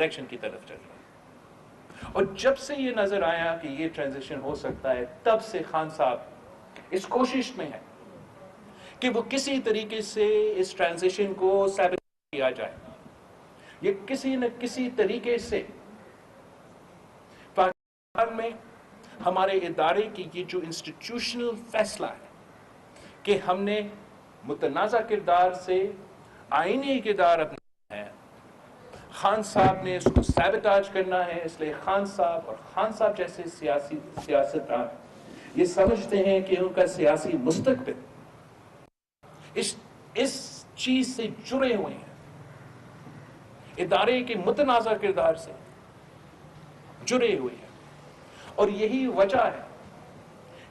Direction کی طرف چل رہا ہے. اور جب سے یہ نظر آیا کہ یہ ٹرانزیشن ہو سکتا ہے، تب سے خان صاحب اس کوشش میں ہے کہ وہ کسی طریقے سے اس ٹرانزیشن کو سیبوٹیج کیا جائے. یہ کسی نہ کسی طریقے سے پاکستان میں ہمارے ادارے کی یہ جو انسٹیٹیوشنل فیصلہ ہے کہ ہم نے متنازع کردار سے آئینی کردار اپنا ہے، خان صاحب نے اس کو سیبوٹیج کرنا ہے. اس لیے خان صاحب اور خان صاحب جیسے سیاستدان یہ سمجھتے ہیں کہ ان کا سیاسی مستقبل اس چیز سے جڑے ہوئے ہیں، ادارے کے متنازع کردار سے جڑے ہوئے ہیں. اور یہی وجہ ہے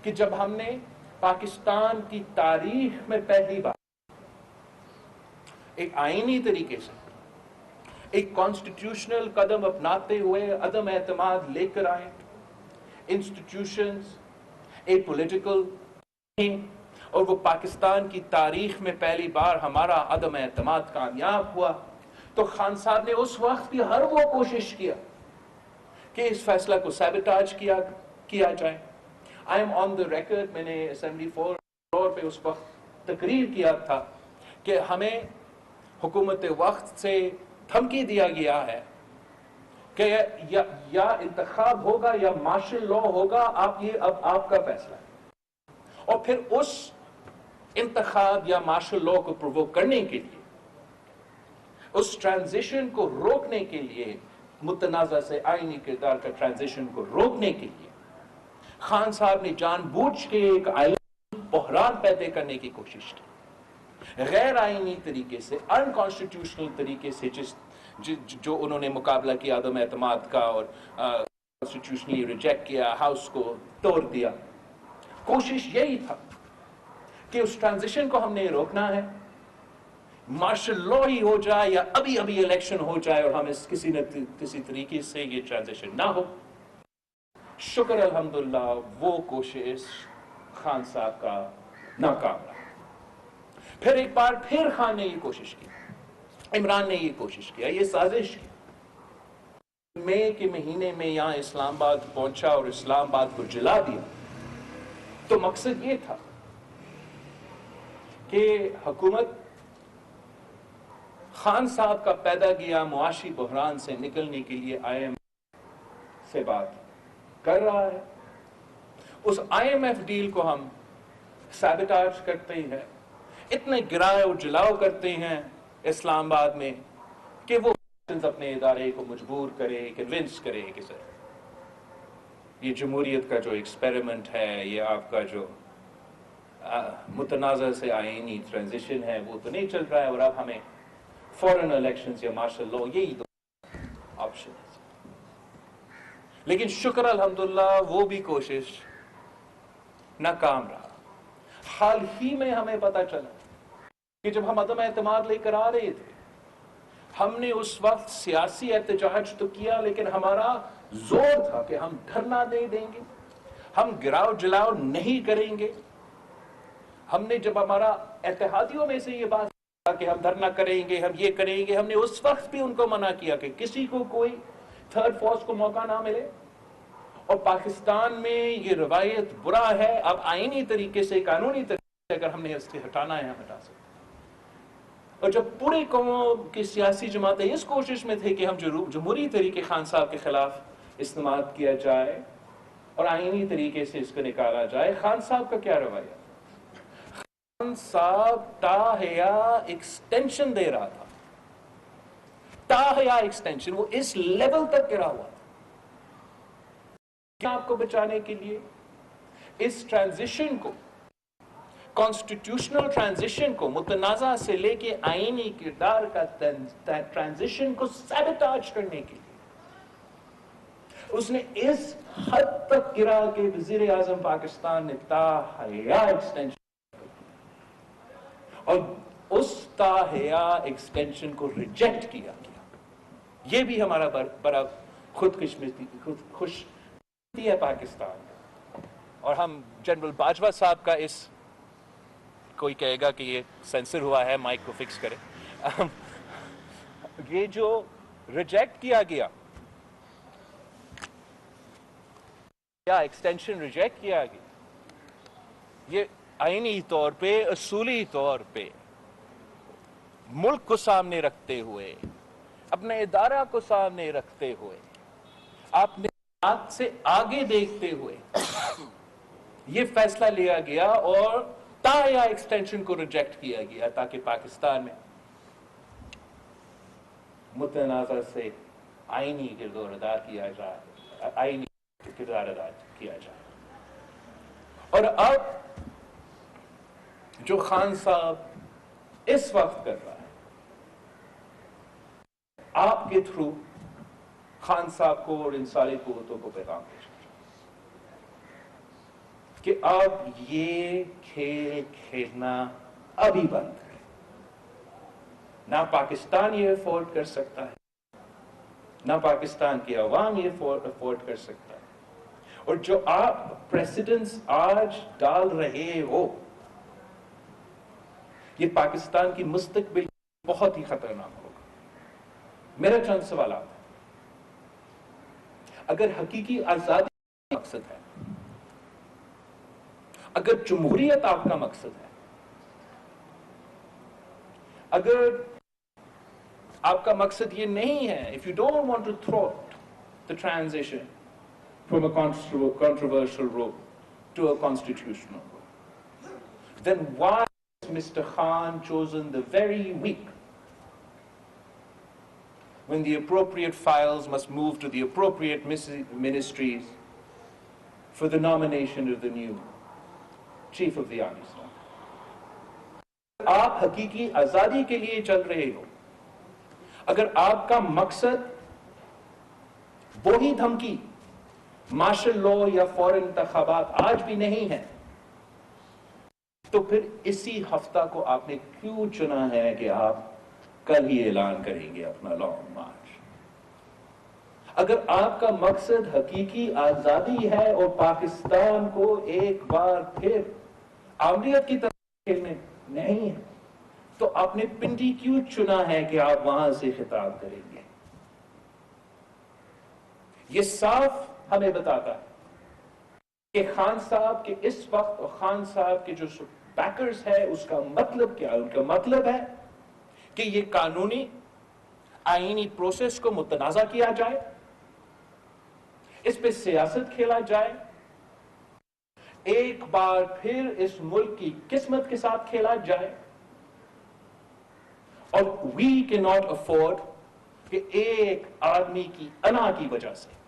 کہ جب ہم نے پاکستان کی تاریخ میں پہلی بار ایک آئینی طریقے سے ایک کانسٹیٹیوشنل قدم اپناتے ہوئے عدم اعتماد لے کر آئے، انسٹیٹیوشنز، ایک پولیٹیکل، اور وہ پاکستان کی تاریخ میں پہلی بار ہمارا عدم اعتماد کامیاب ہوا، تو خان صاحب نے اس وقت بھی ہر وہ کوشش کیا کہ اس فیصلہ کو سیبوٹیج کیا جائے. I am on the record, میں نے اسمبلی فلور پہ اس وقت تقریر کیا تھا کہ ہمیں حکومت وقت سے دھمکی دیا گیا ہے کہ یا انتخاب ہوگا یا مارشل لا ہوگا، اب آپ کا فیصلہ ہے. اور پھر اس انتخاب یا مارشل لا کو پرووک کرنے کے لیے، اس ٹرانزیشن کو روکنے کے لیے، متنازع سے آئینی کردار کا ٹرانزیشن کو روکنے کے لیے خان صاحب نے جان بوجھ کے ایک آئینی بحران پیدا کرنے کی کوشش کی، غیر آئینی طریقے سے، ان کانسٹیٹیوشنل طریقے سے، جو انہوں نے مقابلہ کیا عدم اعتماد کا اور کانسٹیٹیوشنلی ریجیکٹ کیا، ہاؤس کو توڑ دیا. کوشش یہی تھا کہ اس ٹرانزیشن کو ہم نے روکنا ہے، مارشل لا ہی ہو جائے یا ابھی الیکشن ہو جائے اور ہم کسی نہ کسی طریقے سے یہ ٹرانزیشن نہ ہو. شکر الحمدللہ وہ کوشش خان صاحب کا ناکام رہا. پھر ایک بار پھر خان نے یہ کوشش کی، عمران نے یہ کوشش کیا، یہ سازش کی. مئی کے مہینے میں یہاں اسلام آباد پہنچا اور اسلام آباد کو جلا دیا. تو مقصد یہ تھا کہ حکومت خان صاحب کا پیدا کیا معاشی بحران سے نکلنے کے لیے آئی ایم ایف سے بات کر رہا ہے. اس آئی ایم ایف ڈیل کو ہم سیبوٹیج کرتے ہیں، اتنے گراؤ اور جلاؤ کرتے ہیں اسلام آباد میں کہ وہ اپنے ادارے کو مجبور کرے، کنونس کرے کہ سر یہ جمہوریت کا جو ایکسپیریمنٹ ہے، یہ آپ کا جو متنازع سے آئینی ٹرانزیشن ہے وہ تو نہیں چل رہا ہے، اور اب ہمیں فورن الیکشنز یا مارشل لا، یہی دو آپشن ہے. لیکن شکر الحمدللہ وہ بھی کوشش ناکام رہا. حال ہی میں ہمیں پتا چلا کہ جب ہم عدم اعتماد لے کر آ رہے تھے، ہم نے اس وقت سیاسی احتجاج تو کیا، لیکن ہمارا زور تھا کہ ہم دھرنا نہیں دیں گے، ہم گراؤ جلاؤ نہیں کریں گے. ہم نے جب ہمارا اتحادیوں میں سے یہ بات کہا کہ ہم دھرنا کریں گے، ہم یہ کریں گے، ہم نے اس وقت بھی ان کو منع کیا کہ کسی کو کوئی تھرڈ فورس کو موقع نہ ملے. اور پاکستان میں یہ روایت برا ہے، اب آئینی طریقے سے، قانونی طریقے سے اگر ہم نے اس سے ہٹانا ہے ہم ہٹا سکتے. اور جب پورے قوم کی سیاسی جماعتیں اس کوشش میں تھے کہ ہم جمہوری طریقے خان صاحب کے خلاف استعمال کیا جائے اور آئینی طریقے سے اس کو نکالا جائے، خان صاحب کا کیا رویہ؟ خان صاحب تاحیا ایکسٹینشن دے رہا تھا، تاحیا ایکسٹینشن، وہ اس لیول تک گرا ہوا تھا. کیا آپ کو بچانے کے لیے اس ٹرانزیشن کو، کانسٹیٹیوشنل ٹرانزیشن کو، متنازع سے لے کے آئینی کردار کا ٹرانزیشن کو سیبوٹیج کرنے کے لیے اس نے اس حد تک گرا کہ وزیر اعظم پاکستان نے تاحیا ایکسٹینشن، اور اس تاحیا ایکسٹینشن کو ریجیکٹ کیا گیا. یہ بھی ہمارا بڑا خوش قسمتی ہے پاکستان. اور ہم جنرل باجوہ صاحب کا اس، کوئی کہے گا کہ یہ سینسر ہوا ہے، مائک کو فکس کرے، یہ جو ریجیکٹ کیا گیا، کیا ایکسٹینشن ریجیکٹ کیا گیا، یہ آئینی طور پہ، اصولی طور پہ ملک کو سامنے رکھتے ہوئے، اپنے ادارہ کو سامنے رکھتے ہوئے، اپنے ہاتھ سے آگے دیکھتے ہوئے یہ فیصلہ لیا گیا اور تایا ایکسٹینشن کو ریجیکٹ کیا گیا تاکہ پاکستان میں متنازع سے آئینی کردار ادا کیا جائے، آئینی کردار ادا کیا جائے۔ اور اب جو خان صاحب اس وقت کر رہا ہے، آپ کے تھرو خان صاحب کو اور ان ساری قوتوں کو پیغام بھیجنا کہ اب یہ کھیل کھیلنا ابھی بند ہے، نہ پاکستان یہ افورڈ کر سکتا ہے، نہ پاکستان کی عوام یہ افورڈ کر سکتا ہے، اور جو آپ پریسیڈنٹس آج ڈال رہے ہو یہ پاکستان کی مستقبل بہت ہی خطرناک ہوگا۔ میرا چند سوالات ہیں، اگر حقیقی آزادی کا مقصد ہے، اگر جمہوریت آپ کا مقصد ہے، اگر آپ کا مقصد یہ نہیں ہے، if you don't want to thwart the transition from a controversial role to a constitutional role, then why has Mr. Khan chosen the very week when the appropriate files must move to the appropriate ministries for the nomination of the new Chief of the Army Staff? آپ حقیقی آزادی کے لیے چل رہے ہو، اگر آپ کا مقصد وہی دھمکی مارشل لا یا فوراً انتخابات آج بھی نہیں ہے، تو پھر اسی ہفتہ کو آپ نے کیوں چنا ہے کہ آپ کل ہی اعلان کریں گے اپنا لانگ مارچ؟ اگر آپ کا مقصد حقیقی آزادی ہے اور پاکستان کو ایک بار پھر عامریت کی طرف کھیلنے نہیں ہے، تو آپ نے پنڈی کیوں چنا ہے کہ آپ وہاں سے خطاب کریں گے؟ یہ صاف ہمیں بتاتا ہے کہ خان صاحب کے اس وقت اور خان صاحب کے جو بیکرز ہے اس کا مطلب کیا ہے؟ ان کا مطلب ہے کہ یہ قانونی آئینی پروسیس کو متنازع کیا جائے، اس پہ سیاست کھیلا جائے، ایک بار پھر اس ملک کی قسمت کے ساتھ کھیلا جائے، اور we cannot afford کہ ایک آدمی کی انا کی وجہ سے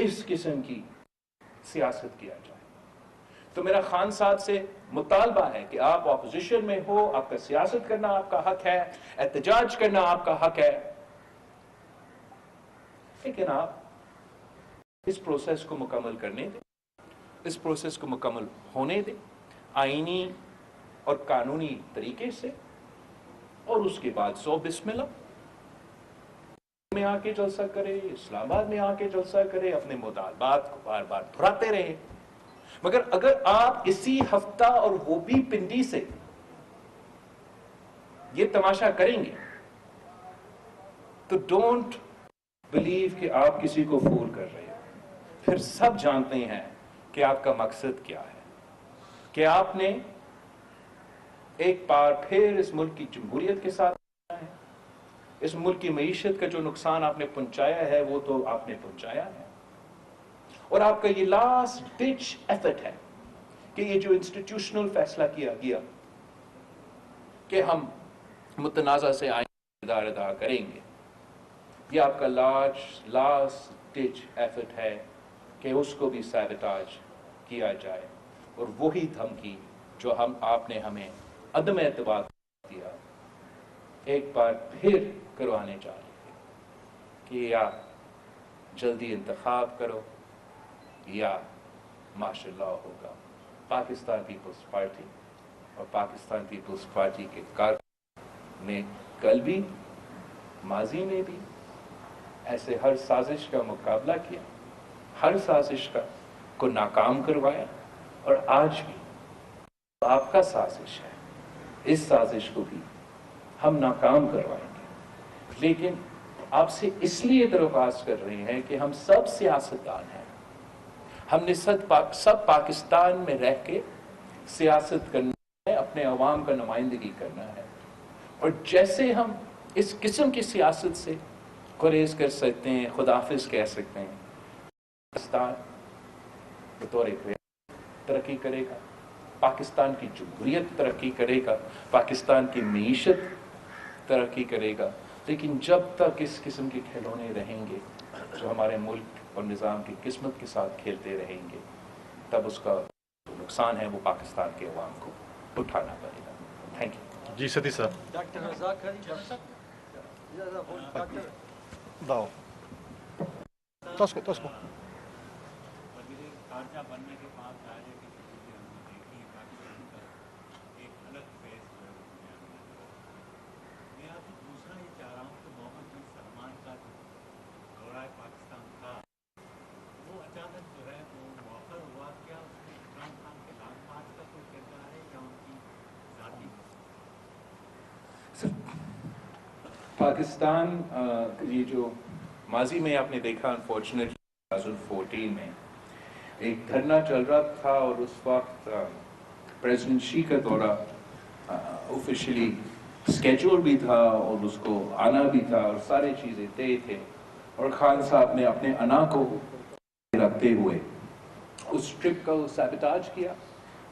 اس قسم کی سیاست کیا جائے۔ تو میرا خان صاحب سے مطالبہ ہے کہ آپ اپوزیشن میں ہو، آپ کا سیاست کرنا آپ کا حق ہے، احتجاج کرنا آپ کا حق ہے، لیکن آپ اس پروسیس کو مکمل کرنے دیں، اس پروسیس کو مکمل ہونے دیں آئینی اور قانونی طریقے سے، اور اس کے بعد سو بسم اللہ میں آ کے جلسہ کرے، اسلام آباد میں آ کے جلسہ کرے، اپنے مطالبات کو بار بار دہراتے رہے۔ مگر اگر آپ اسی ہفتہ اور وہ بھی پنڈی سے یہ تماشا کریں گے تو ڈونٹ بلیو کہ آپ کسی کو فول کر رہے ہو۔ پھر سب جانتے ہیں کہ آپ کا مقصد کیا ہے، کہ آپ نے ایک بار پھر اس ملک کی جمہوریت کے ساتھ ہے، اس ملک کی معیشت کا جو نقصان آپ نے پہنچایا ہے وہ تو آپ نے پہنچایا ہے، اور آپ کا یہ لاسٹ ڈچ ایفرٹ ہے کہ یہ جو انسٹیٹیوشنل فیصلہ کیا گیا کہ ہم متنازع سے آئین کردار ادا کریں گے، یہ آپ کا لاسٹ ڈچ ایفرٹ ہے کہ اس کو بھی سیبوٹاج کیا جائے، اور وہی دھمکی جو آپ نے ہمیں عدم اعتماد دیا ایک بار پھر کروانے جا رہے ہیں کہ یا جلدی انتخاب کرو یا ماشاء اللہ ہوگا۔ پاکستان پیپلز پارٹی اور پاکستان پیپلز پارٹی کے کارکنوں نے کل بھی، ماضی میں بھی ایسے ہر سازش کا مقابلہ کیا، ہر سازش کو ناکام کروایا، اور آج بھی آپ کا سازش ہے، اس سازش کو بھی ہم ناکام کروائیں گے۔ لیکن آپ سے اس لیے درخواست کر رہے ہیں کہ ہم سب سیاستدان ہیں، ہم نے سب پاکستان میں رہ کے سیاست کرنا ہے، اپنے عوام کا نمائندگی کرنا ہے، اور جیسے ہم اس قسم کی سیاست سے گریز کر سکتے ہیں، خداحافظ کہہ سکتے ہیں، پاکستان بطور ایک ترقی کرے گا، پاکستان کی جمہوریت ترقی کرے گا، پاکستان کی معیشت ترقی کرے گا، لیکن جب تک اس قسم کے کھلونے رہیں گے جو ہمارے ملک اور نظام کی قسمت کے ساتھ کھیلتے رہیں گے، تب اس کا نقصان ہے وہ پاکستان کے عوام کو اٹھانا پڑے گا۔ Thank you. جی ستی صاحب ڈاکٹر رزاق داؤ تسکو وزیر خارجہ بننے کے بعد ظاہر ہے کہ جو چیزیں ہم نے دیکھی پاکستان کا ایک الگ فیس جو ہے وہ دنیا میں نظر آتا ہے۔ میں آپ سے دوسرا یہ چاہ رہا ہوں کہ محمد بن سلمان کا جو دورہ پاکستان تھا وہ اچانک جو ہے وہ مؤخر ہوا، کیا اس میں عمران خان کے لانچ مارچ کا کوئی کردار ہے یا ان کی ذاتی؟ پاکستان یہ جو ماضی میں آپ نے دیکھا انفارچونیٹلی 2014 میں ایک دھرنا چل رہا تھا، اور اس وقت پریزیڈنٹ شی کا دورہ آفیشلی اسکیجول بھی تھا اور اس کو آنا بھی تھا اور سارے چیزیں طے تھے، اور خان صاحب نے اپنے انا کو رکھتے ہوئے اس ٹرپ کا سیبوٹاج کیا،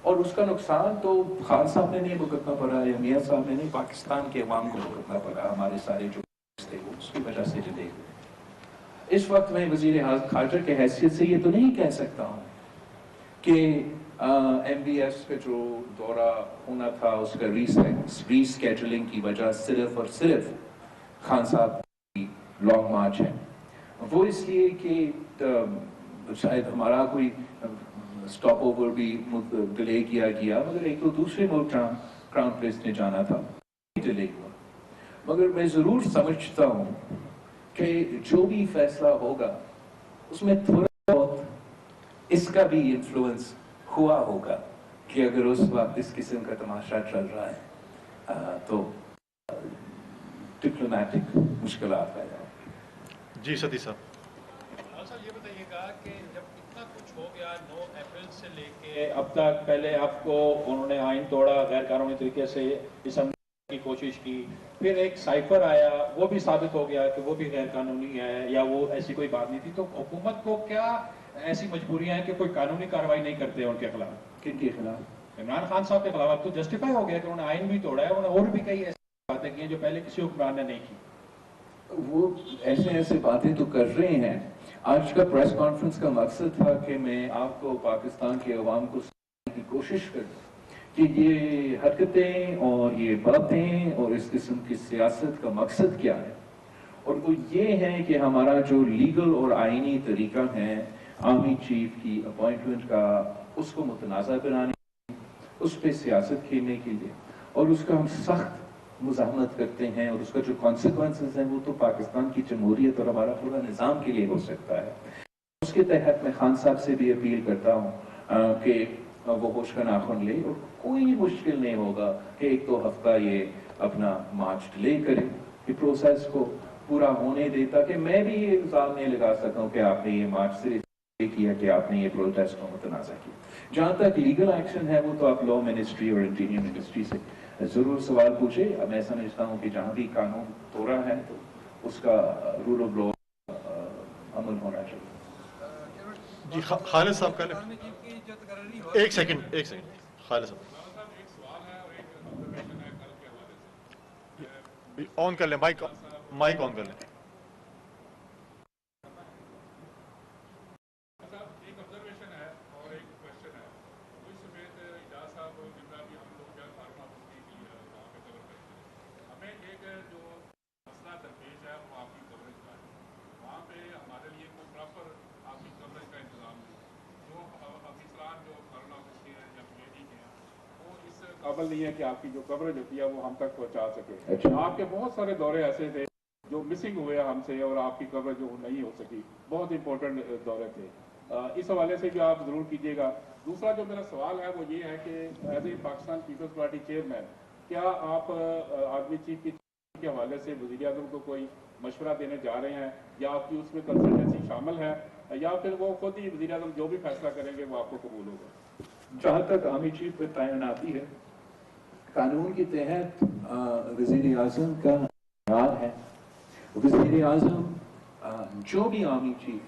اور اس کا نقصان تو خان صاحب نے نہیں بھگتنا پڑا یا میاں صاحب نے نہیں، پاکستان کے عوام کو بھگتنا پڑا، ہمارے سارے جو تھے وہ اس کی وجہ سے ڈلے ہوئے۔ اس وقت میں وزیر خارجہ کی حیثیت سے یہ تو نہیں کہہ سکتا ہوں کہ ایم بی ایس کا جو دورہ ہونا تھا اس کا ری اسکیجولنگ کی وجہ صرف اور صرف خان صاحب کی لانگ مارچ ہے۔ وہ اس لیے کہ شاید ہمارا کوئی سٹاپ اوور بھی ڈیلے کیا گیا، مگر ایک تو دوسرے ملک کراؤن پرنس نے جانا تھا، ڈیلے ہوا۔ مگر میں ضرور سمجھتا ہوں کہ جو بھی فیصلہ ہوگا اس میں تھوڑا بہت اس کا بھی انفلوئنس ہوا ہوگا کہ اگر اس وقت اس قسم کا تماشا چل رہا ہے تو ڈپلومیٹک مشکلات پیدا ہوں۔ جی ستی صاحب یہ بتائیے گا کہ جب اتنا کچھ ہو گیا 9 اپریل سے لے کے اب تک، پہلے آپ کو انہوں نے آئین توڑا، غیر قانونی طریقے سے اسمبلی کی کوشش کی، پھر ایک سائفر آیا، وہ بھی ثابت ہو گیا کہ وہ بھی غیر قانونی ہے یا وہ ایسی کوئی بات نہیں تھی، تو حکومت کو کیا ایسی مجبوریاں ہیں کہ کوئی قانونی کارروائی نہیں کرتے ان کے خلاف؟ کن کے خلاف؟ عمران خان صاحب کے خلاف اب تو جسٹیفائی ہو گیا کہ انہوں نے آئین بھی توڑا ہے، انہوں نے اور بھی کئی ایسی باتیں کی ہیں جو پہلے کسی حکمران نے نہیں کی۔ وہ ایسے باتیں تو کر رہے ہیں۔ آج کا پریس کانفرنس کا مقصد تھا کہ میں آپ کو پاکستان کے عوام کو سمجھانے کی کوشش کروں کہ یہ حرکتیں اور یہ باتیں اور اس قسم کی سیاست کا مقصد کیا ہے، اور وہ یہ ہے کہ ہمارا جو لیگل اور آئینی طریقہ ہے آرمی چیف کی اپوائنٹمنٹ کا، اس کو متنازع بنانے، اس پہ سیاست کھیلنے کے لیے، اور اس کا ہم سخت مزاحمت کرتے ہیں، اور اس کا جو کانسیکوینسز ہیں وہ تو پاکستان کی جمہوریت اور ہمارا پورا نظام کے لیے ہو سکتا ہے۔ اس کے تحت میں خان صاحب سے بھی اپیل کرتا ہوں کہ وہ ہوش کا ناخن لے، اور کوئی مشکل نہیں ہوگا کہ 1-2 ہفتہ یہ اپنا مارچ ڈیلے کرے، کہ پروسیس کو پورا ہونے دے، تاکہ میں بھی یہ الزام نہیں لگا سکتا ہوں کہ آپ نے یہ مارچ صرف کیا کہ آپ نے یہ پروٹیسٹ کو متنازع کیا۔ جہاں تک لیگل ایکشن ہے وہ تو آپ لا منسٹری اور انٹیریئر منسٹری سے ضرور سوال پوچھے۔ میں سمجھتا ہوں کہ جہاں بھی قانون توڑا ہے تو اس کا رول آف لا عمل ہونا چاہیے۔ جی خالد صاحب کا ایک سیکنڈ خالد صاحب آن کر لیں، مائک آن کر لیں۔ قابل نہیں ہے کہ آپ کی جو کوریج ہوتی ہے وہ ہم تک پہنچا سکے۔ آپ کے بہت سارے دورے ایسے تھے جو مسنگ ہوئے ہم سے، اور آپ کی کوریج جو نہیں ہو سکی، بہت امپورٹنٹ دورے تھے۔ اس حوالے سے بھی آپ ضرور کیجیے گا۔ دوسرا جو میرا سوال ہے وہ یہ ہے کہ as a Pakistan peoples party chairman, کیا آپ آرمی چیف کی के हवाले से वज़ीर आज़म को कोई मशवरा देने जा रहे हैं, या आपकी उसमें कंसल्टेंसी शामिल है, या फिर वो खुद ही वज़ीर आज़म जो भी फैसला करेंगे वो आपको कबूल होगा? जहाँ तक आर्मी चीफ पर तैनाती है, कानून के तहत वज़ीर आज़म का इख्तियार है। वज़ीर आज़म जो भी आर्मी चीफ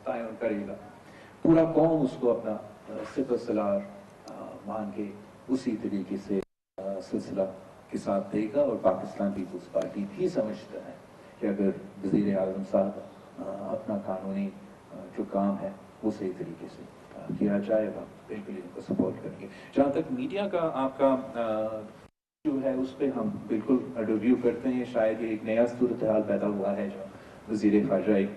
तयन करेगा, पूरा कौम उसको अपना सिपह सलार मान के उसी तरीके से सिलसिला के साथ देगा। और पाकिस्तान पीपल्स पार्टी भी समझता है कि अगर वज़ीर आज़म साहब अपना कानूनी जो काम है वो सही तरीके से किया जाएगा, बिल्कुल इनको सपोर्ट करेंगे। जहाँ तक मीडिया का आपका जो है उस पर हम बिल्कुल रिव्यू करते हैं। शायद ये एक नया सूरत हाल पैदा हुआ है, जो वज़ीर ख़ारजा एक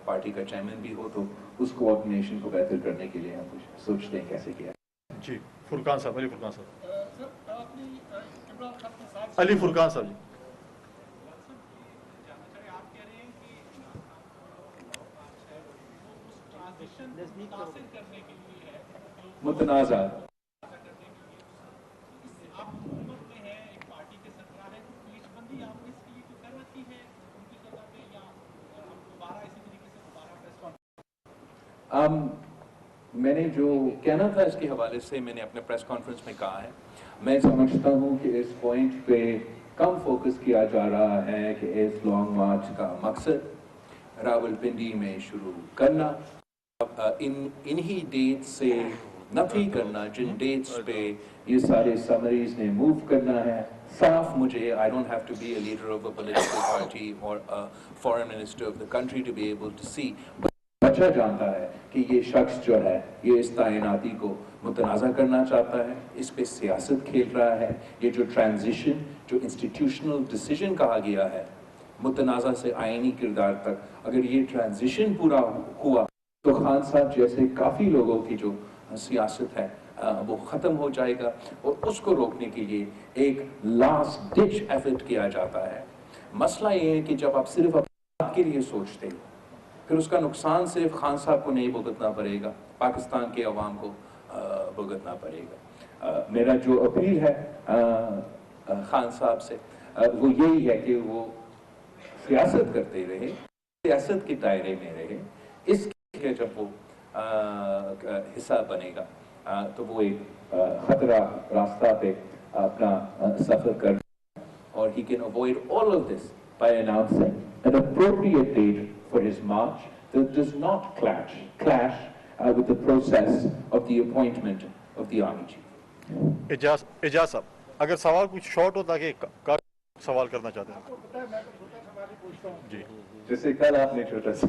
पार्टी का चेयरमैन भी हो, तो उस कोऑर्डिनेशन को बेहतर करने के लिए हम कुछ सोचते हैं कैसे किया। जी फुरकान साहब, अली फुरकान साहब, अली फुरकान साहब जी। मुतनाज़ा मैंने जो कहना था इसके हवाले से मैंने अपने प्रेस कॉन्फ्रेंस में कहा है। मैं समझता हूँ कि इस पॉइंट पे कम फोकस किया जा रहा है कि इस लॉन्ग मार्च का मकसद रावलपिंडी में शुरू करना, इन्हीं डेट से नफी करना जिन डेट्स पे ये सारे समरीज ने मूव करना है। साफ मुझे, I don't have to be a leader of a political party or a foreign minister of the country to be able to see, अच्छा जानता है कि ये शख्स जो है ये इस तैनाती को मुतनाज़ा करना चाहता है, इस पे सियासत खेल रहा है। ये जो ट्रांजिशन, जो इंस्टीट्यूशनल डिसीजन कहा गया है मुतनाज़ा से आईनी किरदार तक, अगर ये ट्रांजिशन पूरा हुआ तो खान साहब जैसे काफ़ी लोगों की जो सियासत है वो ख़त्म हो जाएगा। और उसको रोकने के लिए एक लास्ट डिच एफर्ट किया जाता है। मसला ये है कि जब आप सिर्फ आपके लिए सोचते हो, फिर उसका नुकसान सिर्फ खान साहब को नहीं भुगतना पड़ेगा, पाकिस्तान के अवाम को भुगतना पड़ेगा। मेरा जो अपील है खान साहब से वो यही है कि वो सियासत करते रहे, सियासत के दायरे में रहे। इसके जब वो हिस्सा बनेगा तो वो एक खतरा रास्ता पे अपना सफर कर, और he can avoid all of this by announcing an appropriate date for his march that does not clash with the process of the appointment of the army chief. Ejaz साहब, अगर सवाल कुछ शॉर्ट हो ताकि सवाल करना चाहते हैं जी। जैसे कल आपने छोटा सा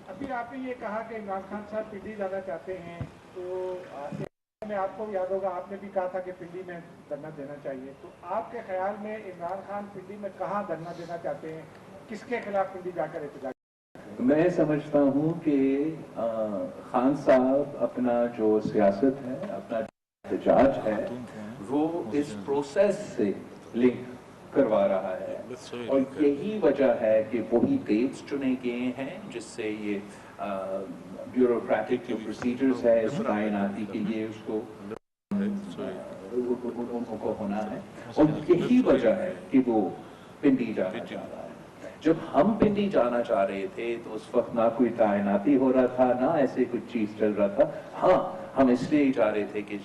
अभी आपने ये कहा कि इमरान खान साहब पिंडी जाना चाहते हैं, तो में आपको याद होगा आपने भी कहा था कि पिंडी में धरना देना चाहिए। तो आपके ख्याल में इमरान खान पिंडी में कहाँ धरना देना चाहते हैं, किसके खिलाफ पिंडी जाकर एहतजाज? मैं समझता हूँ कि खान साहब अपना जो सियासत है, अपना एहतजाज है, वो इस प्रोसेस से लिंक करवा रहा है, और यही वजह है कि वही डेट्स चुने गए हैं जिससे ये ब्यूरोक्रेटिक जो प्रोसीजर्स है इस तैनाती के लिए उसको उनको होना है, और यही वजह है कि वो पिंडी जाना चाह रहा है। जब हम पिंडी जाना चाह रहे थे तो उस वक्त ना कोई तैनाती हो रहा था, ना ऐसे कुछ चीज चल रहा था। हाँ, हम इसलिए ही चाह रहे थे कि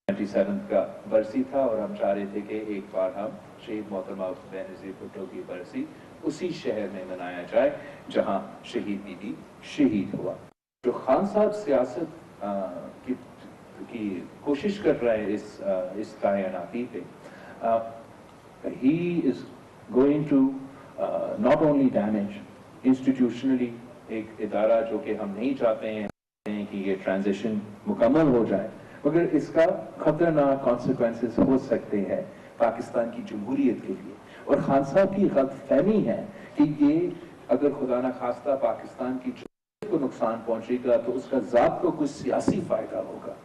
97 का बरसी था, और हम चाह रहे थे कि एक बार हम शहीद मोहतरमा बेनज़ीर भुट्टो की बरसी उसी शहर में मनाया जाए जहां शहीद बीबी शहीद हुआ। जो खान साहब सियासत की कोशिश कर रहे हैं इस तैनाती पे, he is going to not only damage institutionally एक इदारा जो कि हम नहीं चाहते हैं कि ये ट्रांजिशन मुकम्मल हो जाए, मगर इसका खतरनाक कॉन्सिक्वेंसेस हो सकते हैं पाकिस्तान की जमहूरियत के लिए। और खान साहब की गलतफहमी है कि ये अगर खुदा न खास्ता पाकिस्तान की जमहूरियत को नुकसान पहुंचेगा तो उसका ज़ात को कुछ सियासी फायदा होगा।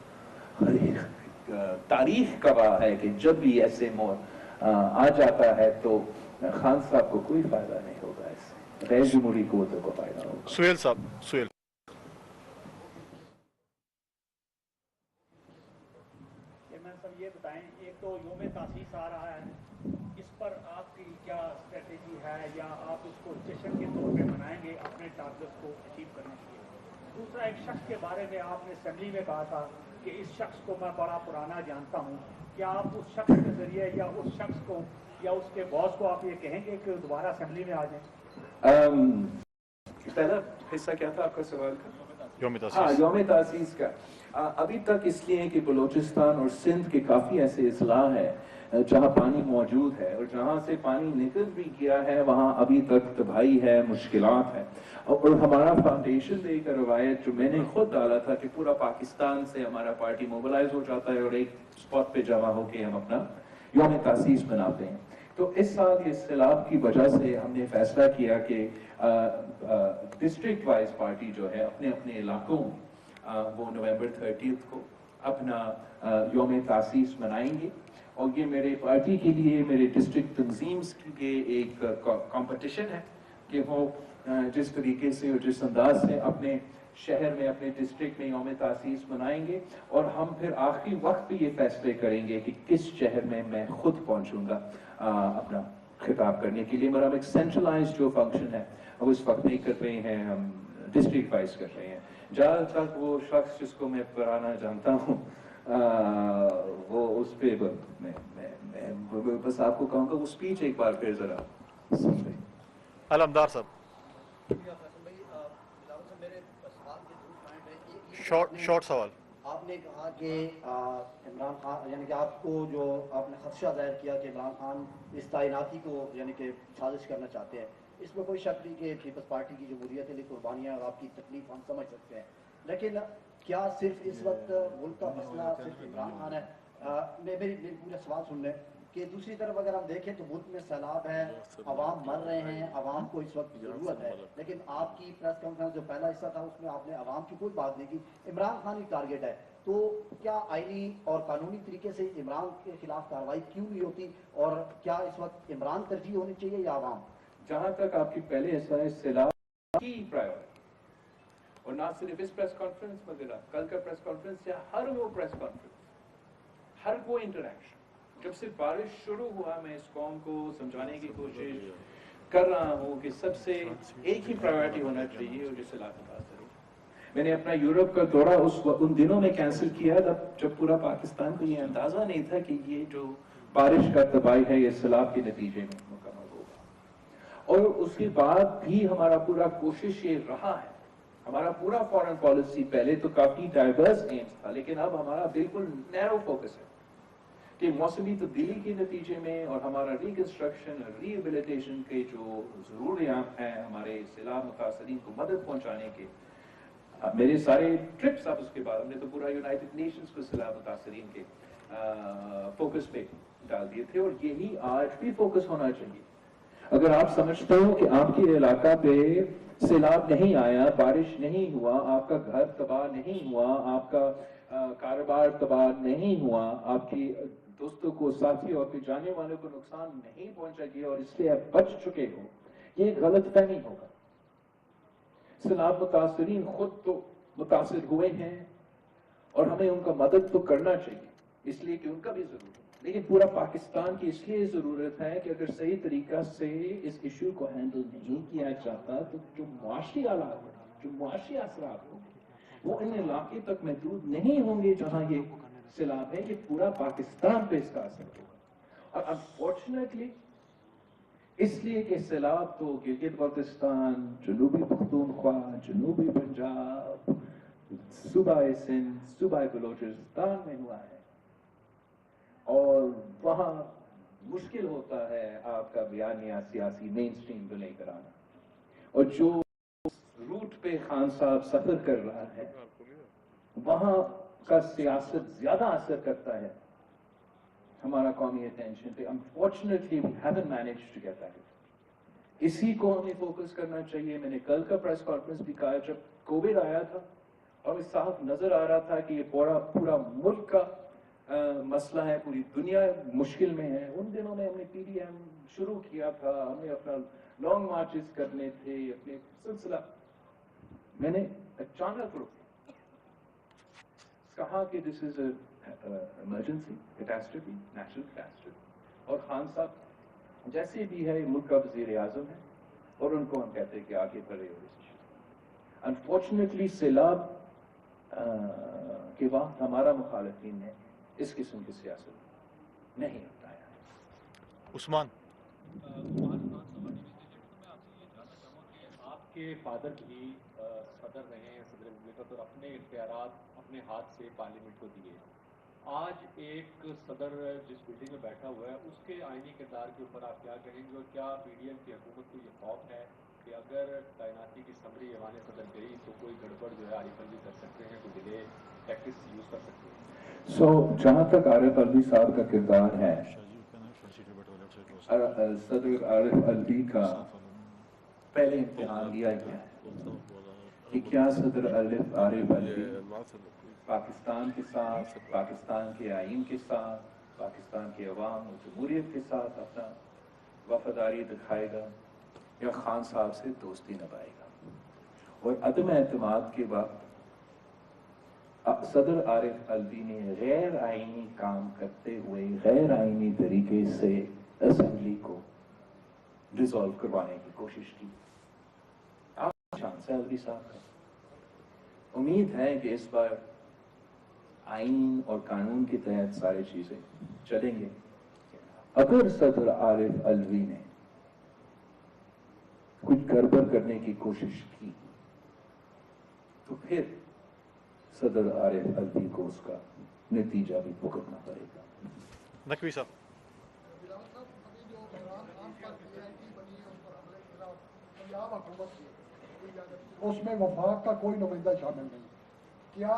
तारीख गवाह है कि जब भी ऐसे आ जाता है तो खान साहब को कोई फायदा नहीं होगा, इससे गैर जमहूरी कुव्वतों को फायदा होगा। सुहेल साहब, सुहेल। ये बताएं, एक तो योम मार्च आ रहा है, इस पर आपकी क्या स्ट्रेटेजी है, या आप इसको जश्न के तौर पे मनाएंगे अपने टारगेट्स को अचीव करने के लिए? दूसरा, एक शख्स के बारे में आपने असेंबली में कहा था कि इस शख्स को मैं बड़ा पुराना जानता हूँ, क्या आप उस शख्स के जरिए या उस शख्स को या उसके बॉस को आप ये कहेंगे कि दोबारा असेंबली में आ जाएं? पहला हिस्सा क्या था आपका सवाल का? योम हाँ, तासीस। यौम तासीस का अभी तक इसलिए कि बलूचिस्तान और सिंध के काफ़ी ऐसे अजला है जहाँ पानी मौजूद है, और जहाँ से पानी निकल भी गया है वहाँ अभी तक तबाही है, मुश्किलात है। और हमारा फाउंडेशन डे का रवायत जो मैंने खुद डाला था कि पूरा पाकिस्तान से हमारा पार्टी मोबिलाइज हो जाता है और एक स्पॉट पे जमा होके हम अपना यौम तासीस मनाते हैं। तो इस साल ये सैलाब की वजह से हमने फैसला किया कि डिस्ट्रिक्ट वाइज पार्टी जो है अपने अपने इलाकों वो नवंबर 30 को अपना यौम तासीस मनाएंगे। और ये मेरे पार्टी के लिए, मेरे डिस्ट्रिक्ट तंजीम्स के लिए एक कंपटीशन है कि वो जिस तरीके से और जिस अंदाज से अपने शहर में, अपने डिस्ट्रिक्ट में यौम तासीस मनाएंगे, और हम फिर आखिरी वक्त पे ये फैसले करेंगे कि किस शहर में मैं खुद पहुंचूंगा अपना खिताब करने के लिए। मगर एक सेंट्रलाइज जो फंक्शन है वो इस वक्त नहीं कर रहे हैं, हम डिस्ट्रिक्ट वाइज कर रहे हैं। जहाँ तक वो शख्स जिसको मैं पुराना जानता हूँ वो उस पे मैं बस आपको कहूँगा वो स्पीच एक बार फिर जरा सुन लें। अलमदार साहब, शॉर्ट सवाल। आपने कहा कि इमरान खान, यानी कि आपको जो आपने खदशा जाहिर किया कि इमरान खान इस तैनाती को यानी कि साजिश करना चाहते हैं, इसमें कोई शक नहीं कि पीपल्स पार्टी की जमहूरियत के लिए कुर्बानियाँ और आपकी तकलीफ हम समझ सकते हैं, लेकिन क्या सिर्फ इस वक्त मुल्क का मसला सिर्फ इमरान खान है? मेरी पूरा सवाल सुन लें कि दूसरी तरफ अगर हम देखें तो मुल्क में सैलाब है, अवाम मर रहे हैं, अवाम को इस वक्त ज़रूरत है, लेकिन आपकी प्रेस कॉन्फ्रेंस जो पहला हिस्सा था उसमें आपने अवाम की कोई बात नहीं की, इमरान खान ही टारगेट है। तो क्या आईनी और कानूनी तरीके से इमरान के खिलाफ कार्रवाई क्यों नहीं होती, और क्या इस वक्त इमरान तरजीह होनी चाहिए या अवाम? जहाँ तक आपकी पहले हिस्सा है सैलाब की प्रायोरिटी, और ना सिर्फ इस प्रेस कॉन्फ्रेंस वगैरह, कल का प्रेस कॉन्फ्रेंस या हर वो प्रेस कॉन्फ्रेंस, हर वो इंटरेक्शन, जब से बारिश शुरू हुआ मैं इस कौम को समझाने की कोशिश कर रहा हूँ कि सबसे एक ही प्रायोरिटी होना चाहिए, और जिससे लाभ मुतासर हो। मैंने अपना यूरोप का दौरा उन दिनों में कैंसिल किया जब पूरा पाकिस्तान को ये अंदाजा नहीं था कि ये जो बारिश का तबाही है ये सैलाब के नतीजे में मुकम्मल होगा। और उसके बाद भी हमारा पूरा कोशिश ये रहा है, हमारा पूरा फॉरेन पॉलिसी पहले तो काफी डाइवर्स एम्स था, लेकिन अब हमारा बिल्कुल नैरो फोकस है कि मौसमी तब्दीली के नतीजे में और हमारा रिकंस्ट्रक्शन और रिहेबिलिटेशन के जो ज़रूरियात हैं हमारे सैलाब मुतासरीन को मदद पहुंचाने के। मेरे सारे ट्रिप्स अब उसके बाद हमने तो पूरा यूनाइटेड नेशंस को सैलाब मुतासरीन के फोकस पे डाल दिए थे, और यही आज भी फोकस होना चाहिए। अगर आप समझते हो कि आपके इलाका पे सैलाब नहीं आया, बारिश नहीं हुआ, आपका घर तबाह नहीं हुआ, आपका कारोबार तबाह नहीं हुआ, आपकी दोस्तों को, साथियों, आपके जाने वालों को नुकसान नहीं पहुंचा गया और इसलिए आप बच चुके हो, ये गलत फहमी होगा। सैलाब मुतासरीन खुद तो मुतासर हुए हैं और हमें उनका मदद तो करना चाहिए, इसलिए कि उनका भी जरूरत है, लेकिन पूरा पाकिस्तान की इसलिए जरूरत है कि अगर सही तरीका से इस इशू को हैंडल नहीं किया जाता तो जो मुआशी हालात, जो मुआशी असरात होंगे वो इन इलाके तक महदूद नहीं होंगे जहां ये सैलाब है, ये पूरा पाकिस्तान पे इसका असर होगा। और अनफॉर्चुनेटली इसलिए कि सैलाब तो गिलगित बल्तिस्तान, जनूबी पख्तूनख्वा, जनूबी पंजाब, सूबाए सिंध, सूबाए बलोचिस्तान में हुआ है, और वहां मुश्किल होता है आपका बयानिया सियासी मेन स्ट्रीम को लेकर आना। और जो रूट पे खान साहब सफर कर रहा है वहां का सियासत ज्यादा असर करता है हमारा कौमी अटेंशन पे। Unfortunately we haven't managed to get that. इसी को हमें फोकस करना चाहिए। मैंने कल का प्रेस कॉन्फ्रेंस भी कहा, जब कोविड आया था और साफ नजर आ रहा था कि ये पूरा मुल्क का मसला है, पूरी दुनिया मुश्किल में है, उन दिनों में हमने पीडीएम शुरू किया था, हमें अपना लॉन्ग मार्चेस करने थे, अपने सिलसिला मैंने अचानक रुक कहा कि this is emergency catastrophe, natural catastrophe, اور خان صاحب جیسے بھی ہے ملک کا وزیر اعظم ہے اور ان کو ہم کہتے ہیں کہ آگے بڑھے اور انفارچونیٹلی سیلاب کے وقت ہمارا مخالفین نے اس قسم کی سیاست نہیں اپنایا. عثمان آپ کے فادر بھی صدر رہے ہیں، صدر مملکت، اور اپنے اختیارات اپنے ہاتھ سے پارلیمنٹ کو دیے. آج ایک صدر جس بلڈنگ میں بیٹھا ہوا ہے اس کے آئینی کردار کے اوپر آپ کیا کہیں گے، اور کیا پی ڈی ایم کی حکومت کو یہ خوف ہے کہ اگر تعیناتی کی سمری ایوان صدر گئی تو کوئی گڑبڑ جو ہے عارف الوی کر سکتے ہیں، کوئی ڈیلے ٹیکٹکس یوز کر سکتے ہیں؟ سو جہاں تک عارف الوی صاحب کا کردار ہے، صدر عارف الوی کا پہلے امتحان لیا گیا ہے کہ کیا صدر عارف الوی پاکستان کے ساتھ، پاکستان کے آئین کے ساتھ، پاکستان کے عوام اور جمہوریت کے ساتھ اپنا وفاداری دکھائے گا یا خان صاحب سے دوستی نبھائے گا. اور عدم اعتماد کے وقت صدر عارف الوی نے غیر آئینی کام کرتے ہوئے غیر آئینی طریقے سے اسمبلی کو ڈیزالو کروانے کی کوشش کی. آپ چانس ہے الوی صاحب کا. امید ہے کہ اس بار آئین اور قانون کے تحت ساری چیزیں چلیں گے. اگر صدر عارف الوی نے کچھ گڑبڑ کرنے کی کوشش کی تو پھر صدر عارف الوی کو اس کا نتیجہ بھی بھگتنا پڑے گا. نقوی صاحب اس میں وفاق کا کوئی نمائندہ شامل نہیں. کیا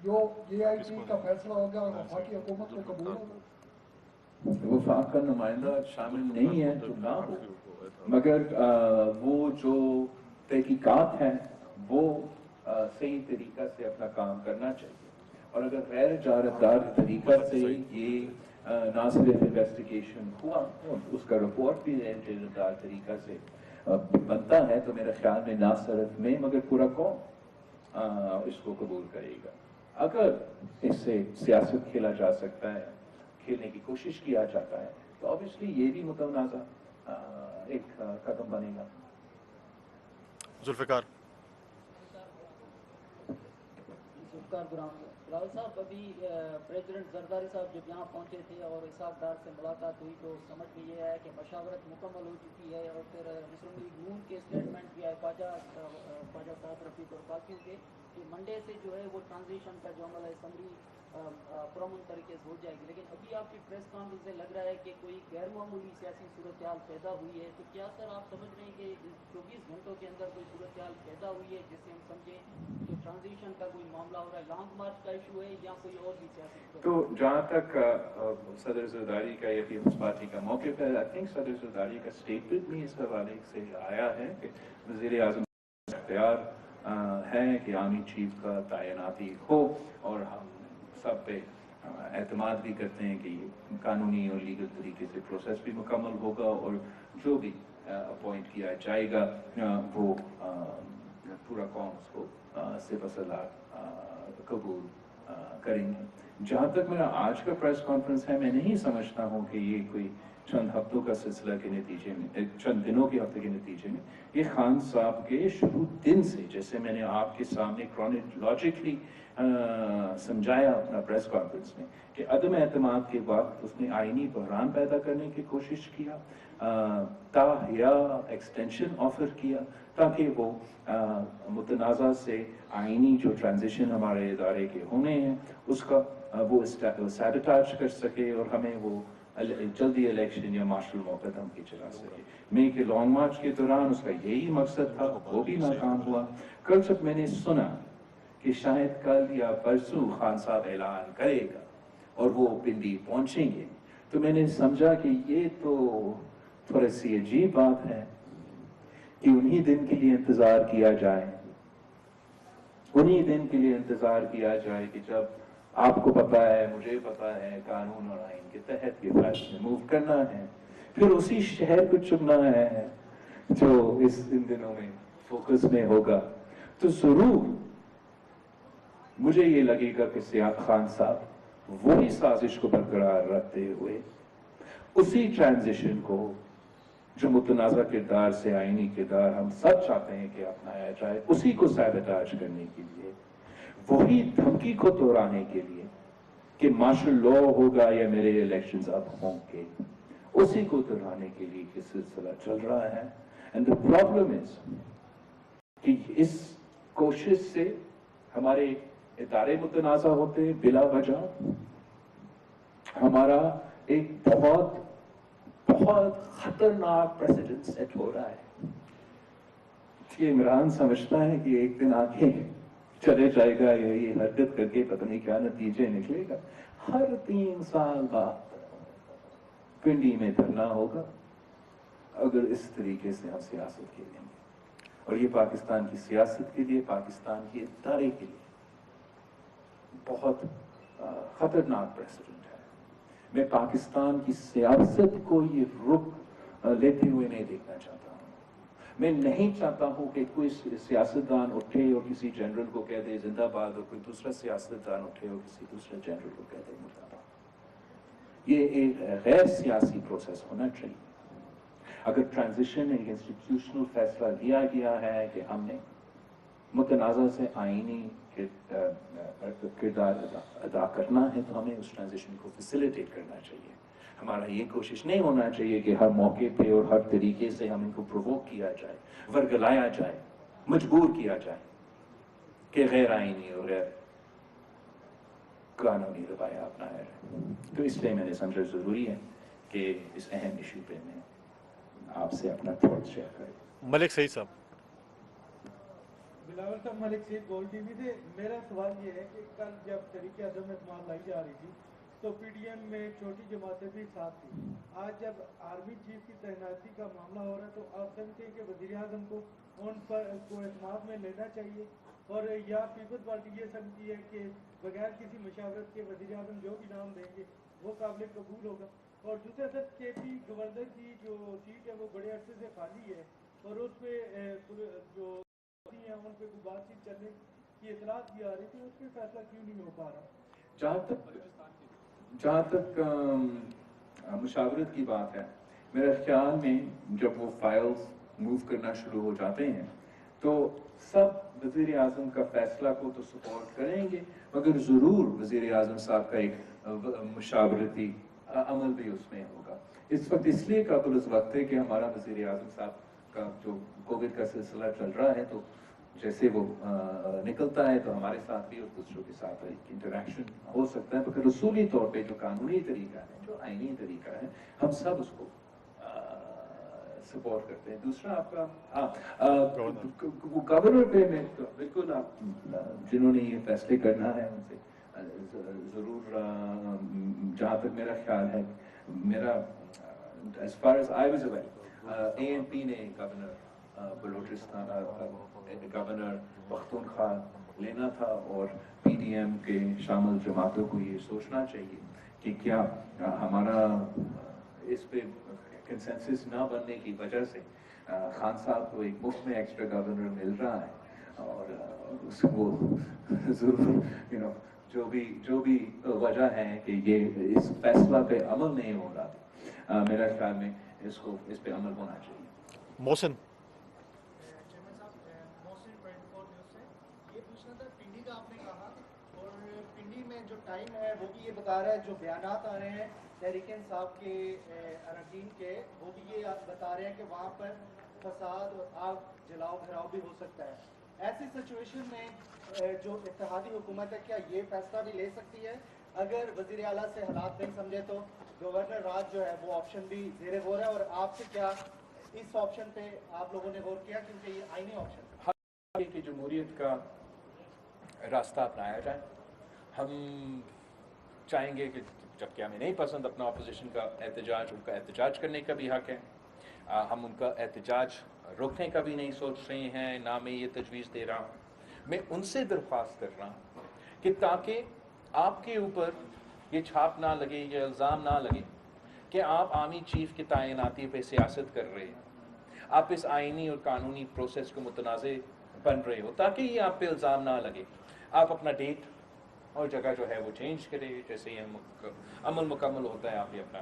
جو جے آئی ٹی کا فیصلہ ہوگا وفاقی حکومت کو قبول ہوگا؟ وفاق کا نمائندہ شامل نہیں ہے تو نہ ہو، مگر وہ جو تحقیقات ہیں وہ صحیح طریقہ سے اپنا کام کرنا چاہیے. اور اگر غیر جانبدار طریقہ سے یہ نہ صرف انویسٹیگیشن ہوا، اس کا رپورٹ بھی غیر جانبدار طریقہ سے بنتا ہے تو میرے خیال میں نہ صرف میں مگر پورا قوم اس کو قبول کرے گا. اگر اس سے سیاست کھیلا جا سکتا ہے، کھیلنے کی کوشش کیا جاتا ہے تو obviously یہ بھی متنازع ایک قدم بنے گا. ذوالفقار راول صاحب، ابھی پریزیڈنٹ زرداری صاحب جب یہاں پہنچے تھے اور اسحاق ڈار سے ملاقات ہوئی تو سمجھ میں یہ آیا کہ مشاورت مکمل ہو چکی ہے، اور پھر مسلم لیگ نون کے اسٹیٹمنٹ بھی آئے خواجہ صاحب رفیق اور باقیوں کے کہ منڈے سے جو ہے وہ ٹرانزیشن کا جو عمل ہے اسمبلی پرامن طریقے سے ہو جائے گی. لیکن ابھی آپ کی پریس کانفرنس سے لگ رہا ہے کہ کوئی غیر معمولی سیاسی صورتحال پیدا ہوئی ہے. تو کیا سر آپ سمجھ رہے ہیں کہ 24 گھنٹوں کے اندر کوئی صورتحال پیدا ہوئی ہے جس سے ہم سمجھیں کہ ٹرانزیشن کا کوئی معاملہ ہو رہا ہے، لانگ مارچ کا ایشو ہے یا کوئی اور بھی سیاسی؟ تو جہاں تک صدر زرداری کا یا پیپلز پارٹی کا موقف ہے، آئی تھنک صدر زرداری کا اسٹیٹمنٹ بھی اس حوالے سے آیا ہے کہ وزیر اعظم اختیار ہے کہ آرمی چیف کا تعیناتی ہو، اور ہم سب پہ اعتماد بھی کرتے ہیں کہ یہ قانونی اور لیگل طریقے سے پروسیس بھی مکمل ہوگا، اور جو بھی اپوائنٹ کیا جائے گا وہ پورا قوم اس کو صفر صلاح قبول کریں گے. جہاں تک میرا آج کا پریس کانفرنس ہے، میں نہیں سمجھتا ہوں کہ یہ کوئی چند ہفتوں کا سلسلہ کے نتیجے میں، چند دنوں کے ہفتے کے نتیجے میں، یہ خان صاحب کے شروع دن سے، جیسے میں نے آپ کے سامنے کرونالوجیکلی سمجھایا اپنا پریس کانفرنس میں کہ عدم اعتماد کے وقت اس نے آئینی بحران پیدا کرنے کی کوشش کیا، تاحیا ایکسٹینشن آفر کیا تاکہ وہ متنازع سے آئینی جو ٹرانزیشن ہمارے ادارے کے ہونے ہیں اس کا وہ سیبوٹیج کر سکے اور ہمیں وہ جلدی الیکشن یا مارشل مقدم کی چلا سکے. مئی کے لانگ مارچ کے دوران اس کا یہی مقصد تھا، وہ بھی ناکام ہوا. کل جب میں نے سنا کہ شاید کل یا پرسوں خان صاحب اعلان کرے گا اور وہ پنڈی پہنچیں گے تو میں نے سمجھا کہ یہ تو تھوڑی سی عجیب بات ہے کہ انہی دن کے لیے انتظار کیا جائے، انہی دن کے لیے انتظار کیا جائے کہ جب آپ کو پتا ہے، مجھے پتا ہے، قانون اور آئین کے تحت یہ فیصلے موو کرنا ہے، پھر اسی شہر کو چننا ہے جو ان دنوں میں فوکس میں ہوگا. تو ضرور مجھے یہ لگے گا کہ سیاق خان صاحب وہی سازش کو برقرار رکھتے ہوئے उसी ट्रांजिशन को जो मुतनाज़ा किरदार से आईनी किरदार हम सब चाहते हैं कि अपनाया जाए, उसी को सैबोटाज करने के लिए, वही धमकी को दोहराने के लिए कि मार्शल लॉ होगा या मेरे इलेक्शंस अब होंगे, उसी को दोहराने के लिए ये सिलसिला चल रहा है। एंड द प्रॉब्लम इज कि इस कोशिश से हमारे इदारे मुतनाज़ा होते हैं बिला वजह, हमारा एक बहुत खतरनाक प्रेसिडेंट सेट हो रहा है कि इमरान समझता है कि एक दिन आके चले जाएगा या ये हरकत करके पता नहीं क्या नतीजे निकलेगा। हर 3 साल बाद पिंडी में धरना होगा अगर इस तरीके से हम सियासत खेलेंगे, और ये पाकिस्तान की सियासत के लिए, पाकिस्तान के इदारे के लिए बहुत खतरनाक प्रेसिडेंट है। मैं पाकिस्तान की सियासत को ये रुख लेते हुए नहीं देखना चाहता हूँ। मैं नहीं चाहता हूँ कि कोई सियासतदान उठे और किसी जनरल को कह दे जिंदाबाद, और कोई दूसरा सियासतदान उठे और किसी दूसरे जनरल को कह दे मुर्दाबाद। ये एक गैर सियासी प्रोसेस होना चाहिए। अगर ट्रांजिशन एक इंस्टीट्यूशनल फैसला लिया गया है कि हमने मुतनाज़ा से आईनी किरदार अदा करना है, तो हमें उस ट्रांजिशन को फैसिलिटेट करना चाहिए। हमारा ये कोशिश नहीं होना चाहिए कि हर मौके पे और हर तरीके से हम इनको प्रोवोक किया जाए, वर्गलाया जाए, मजबूर किया जाए कि गैर आईनी और गैर कानूनी रवाया अपनाया जाए। तो इसलिए मैंने समझा ज़रूरी है कि इस अहम इशू पे मैं आपसे अपना थॉट शेयर करें। मलिक सईद साहब। बिलावल साहब, मलिक सईद गोल टीवी से। मेरा सवाल ये है कि कल जब तरीके अदम में इस्तेमाल लाई जा रही थी तो पीडीएम में छोटी जमातें भी साथ थी। आज जब आर्मी चीफ की तैनाती का मामला हो रहा है तो आप समझते हैं कि वज़ीर आज़म को उन पर को एतमाद में लेना चाहिए, और या पीपल्स पार्टी ये समझती है कि बगैर किसी मशावरत के वज़ीर आज़म जो भी नाम देंगे वो काबिल कबूल होगा। और दूसरा सर, केपी गवर्नर की जो सीट है वो बड़े अरसे से खाली है, और उस पर जो हैं उन पर कोई बातचीत करने की इतलात भी आ रही थी, उस पर फैसला क्यों नहीं हो पा रहा? जहाँ तक मुशावरत की बात है, मेरे ख्याल में जब वो फाइल्स मूव करना शुरू हो जाते हैं तो सब वज़ीर आज़म का फैसला को तो सपोर्ट करेंगे, मगर ज़रूर वज़ीर आज़म साहब का एक मुशावरती अमल भी उसमें होगा। इस वक्त इसलिए काबिल वक्त है कि हमारा वज़ीर आज़म साहब का जो कोविड का सिलसिला चल रहा है, तो जैसे वो निकलता है तो हमारे साथ भी और दूसरों के साथ एक इंटरेक्शन हो सकता है, मगर रसूली तौर पे जो कानूनी तरीका है, जो आईनी तरीका है, हम सब उसको सपोर्ट करते हैं। दूसरा आपका गवर्नर पे मैं तो बिल्कुल आप जिन्होंने ये फैसले करना है उनसे ज़रूर, जहाँ तक मेरा ख्याल है, मेरा as far as I was aware, ANP ने गवर्नर बलूचिस्तान गवर्नर पख्तूनख्वा लेना था, और PDM के शामिल जमातों को ये सोचना चाहिए कि क्या हमारा इस पे कंसेंसस ना बनने की वजह से खान साहब को एक मुफ्त में एक्स्ट्रा गवर्नर मिल रहा है, और उसको ज़रूर जो भी वजह है कि ये इस फैसला पे अमल नहीं हो रहा, मेरा ख्याल में इस पे अमल होना चाहिए। मोहसिन। ये पूछना था, पिंडी का आपने कहा, और पिंडी में जो टाइम है वो भी ये बता रहा है, जो बयानात आ रहे हैं तहरीक इंसाफ के अरकान के, वो भी ये बता रहे हैं कि वहाँ पर फसाद और आग जलाओ घराव भी हो सकता है। ऐसी सिचुएशन में जो इत्तेहादी हुकूमत है, क्या ये फैसला भी ले सकती है? अगर वज़ीर आला से हालात नहीं समझे तो गवर्नर राज जो है वो ऑप्शन भी ज़ेरे गौर है, और आपसे क्या इस ऑप्शन पे आप लोगों ने गौर किया, क्योंकि ये आईनी ऑप्शन है कि जमहूरियत का रास्ता अपनाया जाए। हम चाहेंगे कि जबकि हमें नहीं पसंद अपना अपोजिशन का एहतजाज, उनका एहतजाज करने का भी हक है, हम उनका एहतजाज रोकने का भी नहीं सोच रहे हैं, ना मैं ये तजवीज़ दे रहा हूँ। मैं उनसे दरख्वास्त कर रहा हूँ कि ताकि आपके ऊपर ये छाप ना लगे, ये इल्ज़ाम ना लगे कि आप आर्मी चीफ की तैनाती पे सियासत कर रहे हैं, आप इस आइनी और कानूनी प्रोसेस को मुतनाज़े बन रहे हो, ताकि ये आप पे इल्ज़ाम ना लगे। आप अपना डेट और जगह जो है वो चेंज करें, जैसे ही अमल मुकम्मल होता है आप ये अपना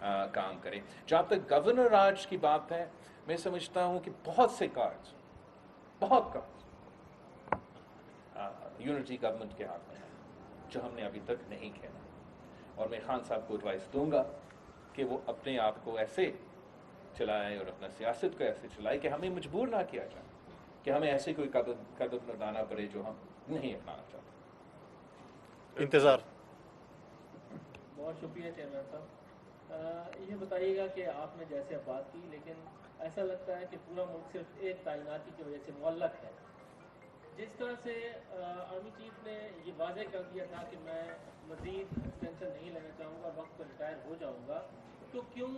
काम करें। जहाँ तक गवर्नर राज की बात है, मैं समझता हूँ कि बहुत कार्ड्स यूनिटी गवर्नमेंट के हाथ में है जो हमने अभी तक नहीं खेला, और मैं खान साहब को एडवाइस दूंगा कि वो अपने आप को ऐसे चलाएं और अपना सियासत को ऐसे चलाएं कि हमें मजबूर ना किया जाए कि हमें ऐसे कोई कदम लगाना पड़े जो हम नहीं अपनाना चाहते। इंतज़ार। बहुत शुक्रिया चेयरमैन साहब। ये बताइएगा कि आपने जैसे अब बात की, लेकिन ऐसा लगता है कि पूरा मुल्क सिर्फ एक तैनाती की वजह से मुअल्लक है। जिस तरह से आर्मी चीफ ने ये वाज़ेह कर दिया था कि मैं मज़ीद एक्सटेंशन नहीं लेना चाहूँगा, वक्त पर रिटायर हो जाऊँगा, तो क्यों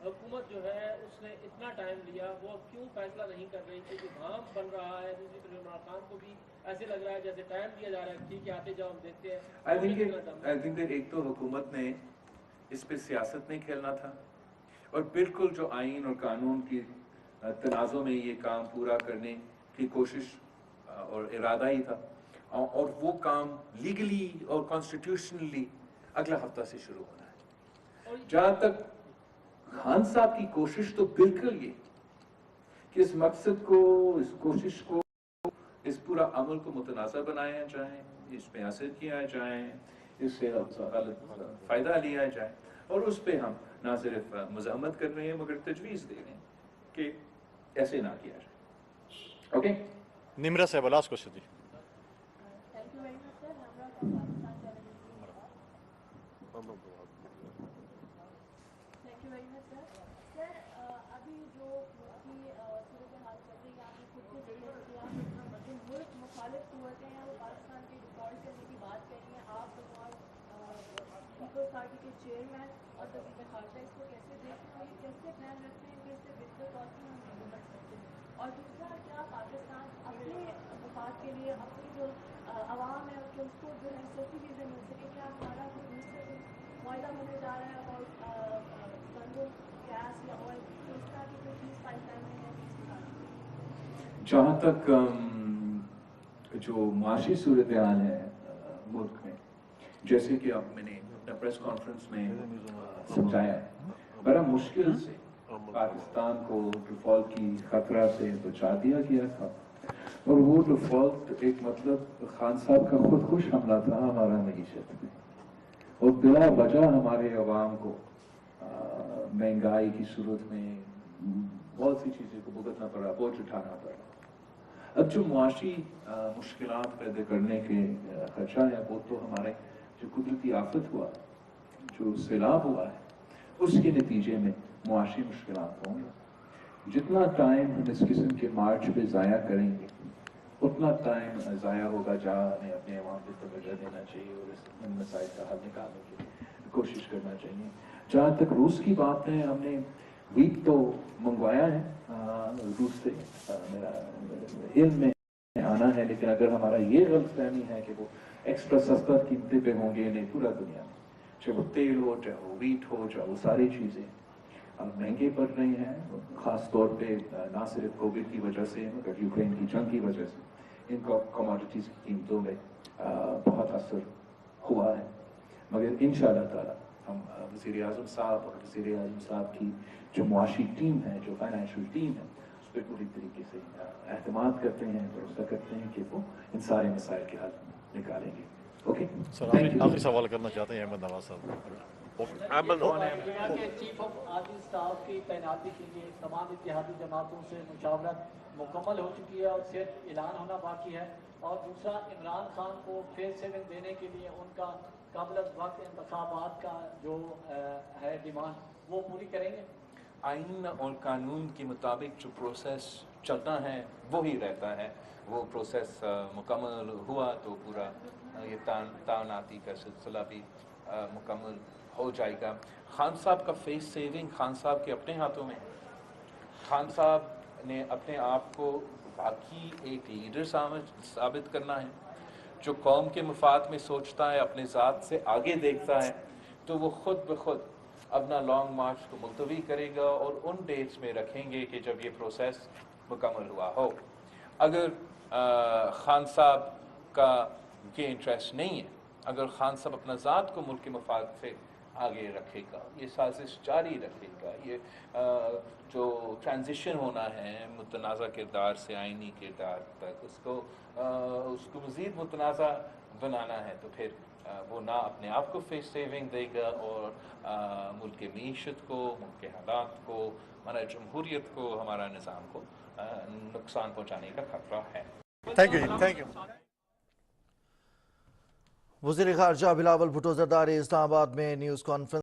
हुकूमत जो है उसने इतना टाइम लिया? वो क्यों फैसला नहीं कर रही थी? जो धाम बन रहा है, दूसरी तरफ इमरान खान को भी ऐसे लग रहा है जैसे टाइम दिया जा रहा है, ठीक है आते जाओ हम देखते हैं। आई थिंक एक तो हुकूमत ने इस पे सियासत नहीं खेलना था, और बिल्कुल जो आइन और कानून की तनाज़ों में ये काम पूरा करने की कोशिश और इरादा ही था, और वो काम लीगली और कॉन्स्टिट्यूशनली अगला हफ्ता से शुरू होना है। जहाँ तक खान साहब की कोशिश, तो बिल्कुल ये कि इस मकसद को, इस कोशिश को, इस पूरा अमल को मुतनाज़ा बनाया जाए, इसमें असर किया जाए, इससे गलत फ़ायदा लिया जाए, और उस पर हम ना सिर्फ मज़ाहमत कर रहे हैं मगर तजवीज़ दे रहे हैं कि ऐसे ना किया जाए। ओके, निम्रा साहब, लास्ट क्वेश्चन जी। Thank you very much sir. हमरा Pakistan thank you very much sir. Sir अभी जो सूरत हाल चल रही है, आपने खुद को जिक्र किया, जो मुल्क मुखालिफ कुव्वतें हैं वो पाकिस्तान के डिफॉल्ट करने की बात कर रही हैं। आप पीपल्स पार्टी के चेयरमैन और वज़ीर खारजा इसको कैसे देखते हैं, कैसे ख्याल रखते हैं कि इससे बेहतर तौर पर हम नहीं बन सकते? और दूसरा, क्या पाकिस्तान अपने मफाद के लिए, अपनी जो आवाम है कि उसको जो है सस्ती चीज़ें मिल सके, क्या हमारा कोई दूसरे मुआहदा होने जा रहा है और गंदम, गैस या ऑयल, तो इस तरह की कोई चीज़ पाइपलाइन में है? जहाँ तक जो माशी सूरत हाल है मुल्क में, जैसे कि अब मैंने अपना प्रेस कॉन्फ्रेंस में समझाया, बड़ा मुश्किल से पाकिस्तान को डिफॉल्ट की खतरा से बचा दिया गया था, और वो डिफॉल्ट एक मतलब खान साहब का खुदकुश हमला था हमारा मईशत में, और बिला वजह हमारे अवाम को महंगाई की सूरत में बहुत सी चीज़ों को भुगतना पड़ा, बोझ उठाना पड़ा। अब जो मुआशी मुश्किलात पैदा करने के खदशा है, वो तो हमारे जो कुदरती आफत हुआ, जो सैलाब हुआ है, उसके नतीजे में मुआशी मुश्किलात होंगे। जितना टाइम हम इस किस्म के मार्च पे ज़ाया करेंगे, उतना टाइम ज़ाया होगा जहाँ हमें अपने अवाम को तवज्जो देना चाहिए और इस मसाइल का हल निकालने की कोशिश करना चाहिए। जहाँ तक रूस की बात है, हमने वीट तो मंगवाया है रूस से, मेरा इल्म में आना है, लेकिन अगर हमारा ये गलतफहमी है कि वो एक्स्ट्रा सस्ता कीमते पे होंगे, नहीं, पूरा दुनिया में चाहे वो तेल हो, चाहे वो वीट हो, चाहे वो सारी चीज़ें महंगे पड़ रही हैं, ख़ास तौर पे ना सिर्फ कोविड की वजह से मगर यूक्रेन की जंग की वजह से इन कमोडिटीज़ की कीमतों में बहुत असर हुआ है। मगर इंशाअल्लाह ताला हम वज़ीर आज़म साहब और वज़ीर आज़म साहब की जो मुआशी टीम है, जो फाइनेंशियल टीम है, उस पर पूरी तरीके से एहतमाद करते हैं, भरोसा करते हैं कि वो इन सारे मसाइल के हल निकालेंगे। ओके सर, आखिरी सवाल करना चाहते हैं अहमद नवाज साहब। चीफ ऑफ आर्मी स्टाफ की तैनाती के लिए तमाम इत्तेहादी जमातों से मुशावरत मुकम्मल हो चुकी है और सिर्फ ऐलान होना बाकी है, और दूसरा इमरान खान को फेज 7 देने के लिए उनका कबल वक्त इंतखाबात का जो है डिमांड, वो पूरी करेंगे? आइन और कानून के मुताबिक जो प्रोसेस चलता है वो ही रहता है। वो प्रोसेस मुकम्मल हुआ तो पूरा ये तानाती का सिलसिला भी मुकम्मल हो जाएगा। खान साहब का फेस सेविंग खान साहब के अपने हाथों में। खान साहब ने अपने आप को बाकी एक लीडर साबित करना है जो कौम के मफाद में सोचता है, अपने ज़ात से आगे देखता है, तो वो खुद ब खुद अपना लॉन्ग मार्च को मुलतवी करेगा और उन डेट्स में रखेंगे कि जब ये प्रोसेस मुकम्मल हुआ हो। अगर खान साहब का ये इंटरेस्ट नहीं है, अगर खान साहब अपना ज़ात को मुल्क के मफाद से आगे रखेगा, ये साजिश जारी रखेगा। ये जो ट्रांजिशन होना है मुतनाज़ा किरदार से आइनी किरदार तक, उसको मज़ीद मुतनाज़ा बनाना है, तो फिर वो ना अपने आप को फेस सेविंग देगा और मुल्क की मीशत को, मुल्क के हालात को, हमारा जमहूरियत को, हमारा निज़ाम को नुकसान पहुँचाने का खतरा है। Thank you, thank you. वज़ीर ख़ारजा बिलावल भुट्टो ज़रदारी इस्लामाबाद में न्यूज़ कॉन्फ्रेंस